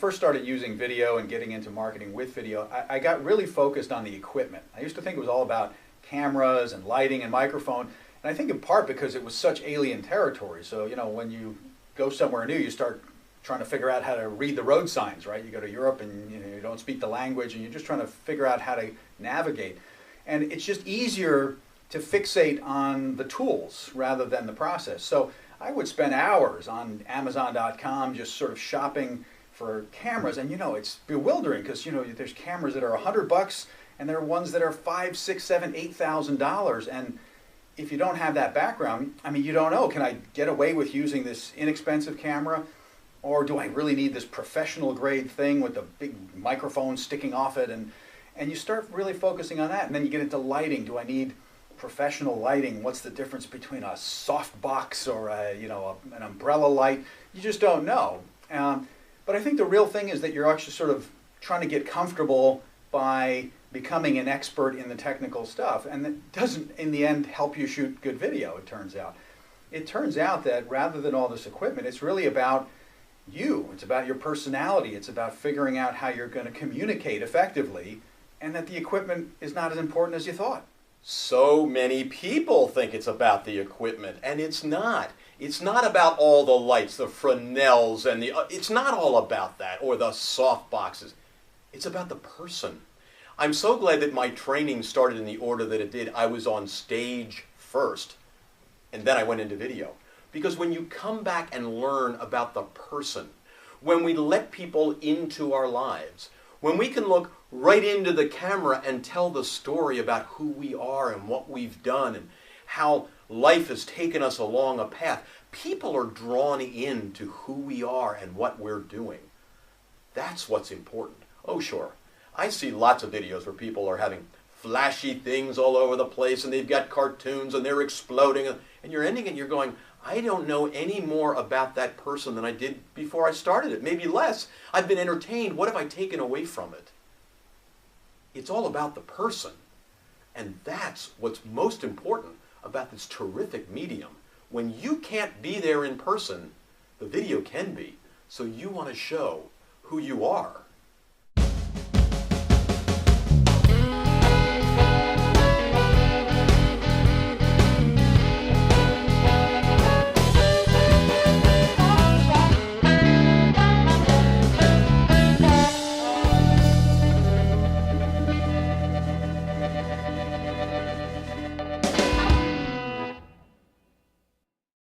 first started using video and getting into marketing with video, I got really focused on the equipment. I used to think it was all about cameras and lighting and microphone, and I think in part because it was such alien territory. So, you know, when you go somewhere new, you start trying to figure out how to read the road signs, right? You go to Europe and you don't speak the language and you're just trying to figure out how to navigate. And it's just easier to fixate on the tools rather than the process. So I would spend hours on Amazon.com just sort of shopping for cameras, and you know, it's bewildering because you know there's cameras that are $100 and there are ones that are $5, $6, $7, $8,000, and if you don't have that background, I mean, you don't know, can I get away with using this inexpensive camera, or do I really need this professional grade thing with the big microphone sticking off it? And you start really focusing on that, and then you get into lighting. Do I need professional lighting? What's the difference between a soft box or an umbrella light? You just don't know. But I think the real thing is that you're actually sort of trying to get comfortable by becoming an expert in the technical stuff, and that doesn't in the end help you shoot good video, it turns out. It turns out that rather than all this equipment, it's really about you. It's about your personality. It's about figuring out how you're going to communicate effectively, and that the equipment is not as important as you thought. So many people think it's about the equipment, and it's not. It's not about all the lights, the Fresnels, and it's not all about that, or the soft boxes. It's about the person. I'm so glad that my training started in the order that it did. I was on stage first, and then I went into video. Because when you come back and learn about the person, when we let people into our lives, when we can look right into the camera and tell the story about who we are and what we've done and how life has taken us along a path, people are drawn into who we are and what we're doing. That's what's important. Oh, sure. I see lots of videos where people are having flashy things all over the place and they've got cartoons and they're exploding, and you're ending it and you're going, I don't know any more about that person than I did before I started it, maybe less. I've been entertained. What have I taken away from it? It's all about the person. And that's what's most important about this terrific medium. When you can't be there in person, the video can be. So you want to show who you are.